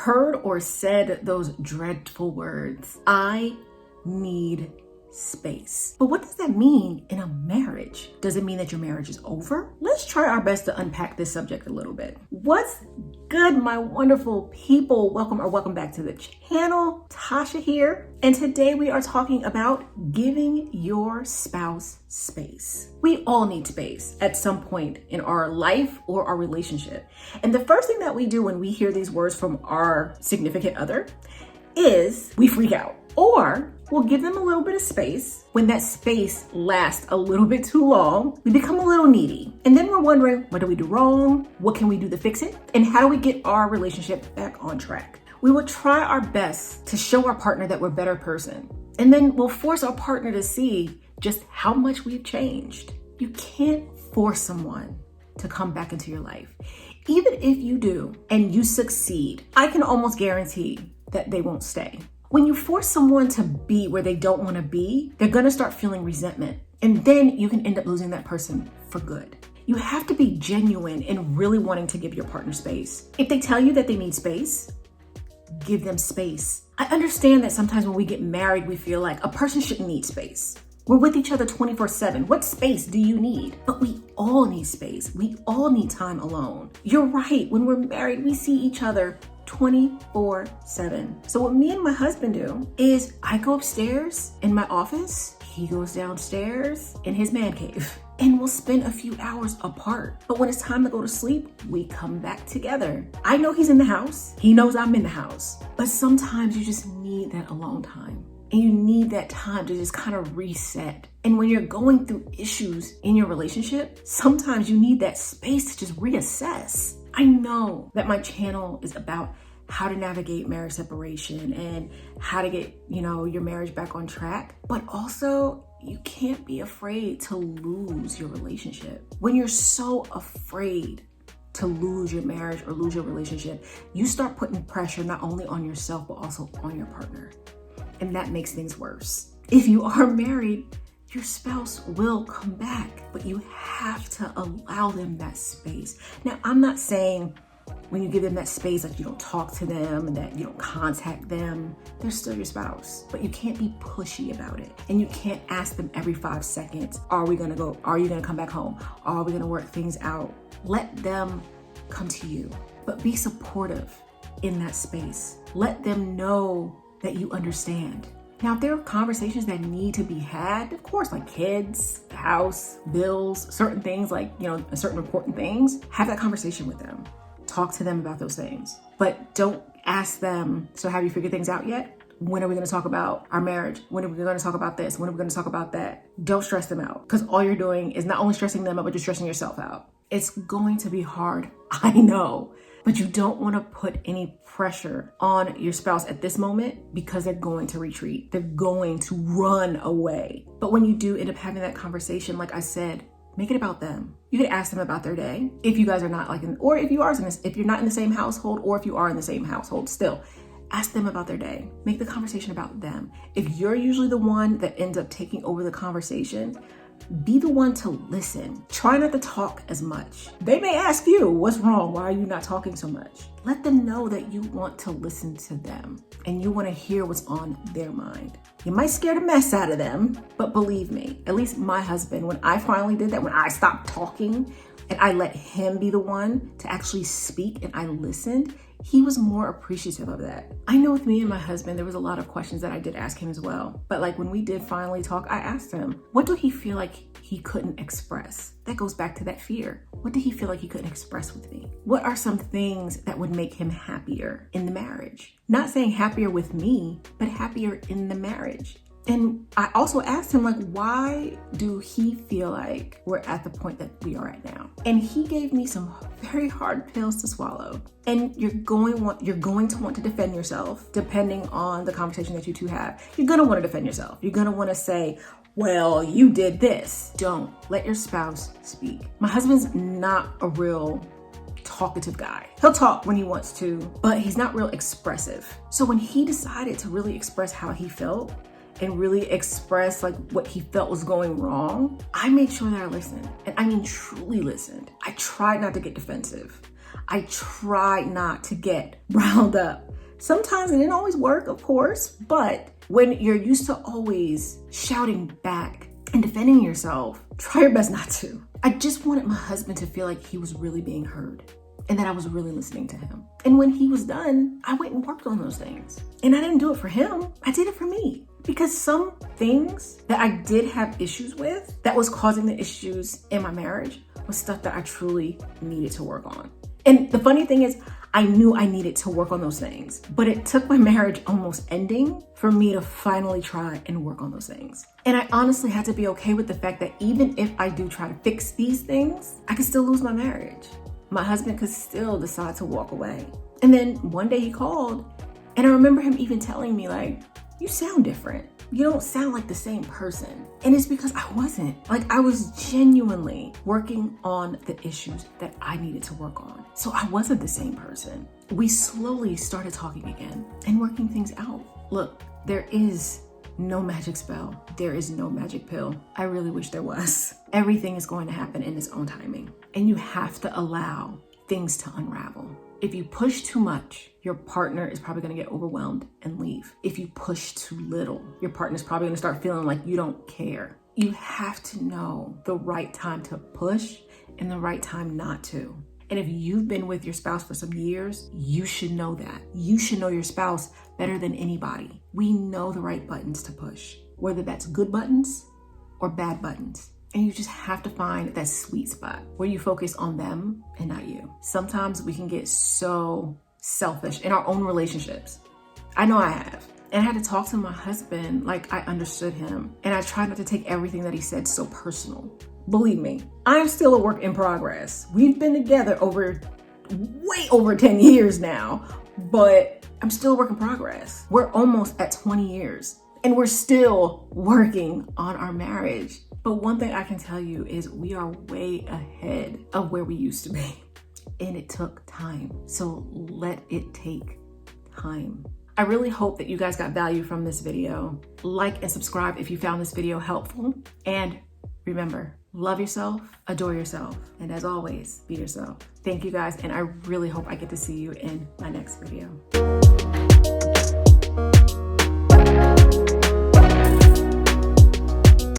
heard or said those dreadful words, I need space. But what does that mean in a marriage? Does it mean that your marriage is over? Let's try our best to unpack this subject a little bit. What's good, my wonderful people? Welcome back to the channel. Tasha here. And today we are talking about giving your spouse space. We all need space at some point in our life or our relationship. And the first thing that we do when we hear these words from our significant other is we freak out. Or we'll give them a little bit of space. When that space lasts a little bit too long, we become a little needy. And then we're wondering, what do we do wrong? What can we do to fix it? And how do we get our relationship back on track? We will try our best to show our partner that we're a better person. And then we'll force our partner to see just how much we've changed. You can't force someone to come back into your life. Even if you do and you succeed, I can almost guarantee that they won't stay. When you force someone to be where they don't want to be, they're going to start feeling resentment. And then you can end up losing that person for good. You have to be genuine in really wanting to give your partner space. If they tell you that they need space, give them space. I understand that sometimes when we get married, we feel like a person shouldn't need space. We're with each other 24/7. What space do you need? But we all need space. We all need time alone. You're right. When we're married, we see each other 24/7. So what me and my husband do is I go upstairs in my office, he goes downstairs in his man cave, and we'll spend a few hours apart. But when it's time to go to sleep, we come back together. I know he's in the house. He knows I'm in the house. But sometimes you just need that alone time. And you need that time to just kind of reset. And when you're going through issues in your relationship, sometimes you need that space to just reassess. I know that my channel is about how to navigate marriage separation and how to get, your marriage back on track. But also, you can't be afraid to lose your relationship. When you're so afraid to lose your marriage or lose your relationship, you start putting pressure not only on yourself, but also on your partner. And that makes things worse. If you are married, your spouse will come back, but you have to allow them that space. Now, I'm not saying when you give them that space that you don't talk to them and that you don't contact them. They're still your spouse, but you can't be pushy about it. And you can't ask them every 5 seconds, are you gonna come back home? Are we gonna work things out? Let them come to you, but be supportive in that space. Let them know that you understand. Now, if there are conversations that need to be had, of course, like kids, the house, bills, certain things like, certain important things, have that conversation with them. Talk to them about those things. But don't ask them, so have you figured things out yet? When are we going to talk about our marriage? When are we going to talk about this? When are we going to talk about that? Don't stress them out, because all you're doing is not only stressing them out, but you're stressing yourself out. It's going to be hard, I know. But you don't want to put any pressure on your spouse at this moment because they're going to retreat. They're going to run away. But when you do end up having that conversation, like I said, make it about them. You can ask them about their day. If you guys are not if you're not in the same household, or if you are in the same household still, ask them about their day. Make the conversation about them. If you're usually the one that ends up taking over the conversation, be the one to listen. Try not to talk as much. They may ask you, what's wrong? Why are you not talking so much? Let them know that you want to listen to them and you want to hear what's on their mind. You might scare the mess out of them, but believe me, at least my husband, when I finally did that, when I stopped talking and I let him be the one to actually speak and I listened, he was more appreciative of that. I know with me and my husband, there was a lot of questions that I did ask him as well. But like when we did finally talk, I asked him, what do he feel like he couldn't express? That goes back to that fear. What did he feel like he couldn't express with me? What are some things that would make him happier in the marriage? Not saying happier with me, but happier in the marriage. And I also asked him, why do he feel like we're at the point that we are at now? And he gave me some very hard pills to swallow. And you're going to want to defend yourself depending on the conversation that you two have. You're going to want to defend yourself. You're going to want to say, well, you did this. Don't let your spouse speak. My husband's not a real talkative guy. He'll talk when he wants to, but he's not real expressive. So when he decided to really express how he felt, and really express what he felt was going wrong, I made sure that I listened. And I mean truly listened. I tried not to get defensive. I tried not to get riled up. Sometimes it didn't always work, of course, but when you're used to always shouting back and defending yourself, try your best not to. I just wanted my husband to feel like he was really being heard and that I was really listening to him. And when he was done, I went and worked on those things. And I didn't do it for him, I did it for me. Because some things that I did have issues with that was causing the issues in my marriage was stuff that I truly needed to work on. And the funny thing is, I knew I needed to work on those things, but it took my marriage almost ending for me to finally try and work on those things. And I honestly had to be okay with the fact that even if I do try to fix these things, I could still lose my marriage. My husband could still decide to walk away. And then one day he called, and I remember him even telling me, like, you sound different. You don't sound like the same person. And it's because I wasn't. Like, I was genuinely working on the issues that I needed to work on. So I wasn't the same person. We slowly started talking again and working things out. Look, there is no magic spell. There is no magic pill. I really wish there was. Everything is going to happen in its own timing. And you have to allow things to unravel. If you push too much, your partner is probably going to get overwhelmed and leave. If you push too little, your partner's probably going to start feeling like you don't care. You have to know the right time to push and the right time not to. And if you've been with your spouse for some years, you should know that. You should know your spouse better than anybody. We know the right buttons to push, whether that's good buttons or bad buttons. And you just have to find that sweet spot where you focus on them and not you. Sometimes we can get so selfish in our own relationships. I know I have. And I had to talk to my husband like I understood him. And I tried not to take everything that he said so personal. Believe me, I'm still a work in progress. We've been together way over 10 years now, but I'm still a work in progress. We're almost at 20 years and we're still working on our marriage. But one thing I can tell you is we are way ahead of where we used to be. And it took time. So let it take time. I really hope that you guys got value from this video. Like and subscribe if you found this video helpful. And remember, love yourself, adore yourself, and as always, be yourself. Thank you guys, and I really hope I get to see you in my next video.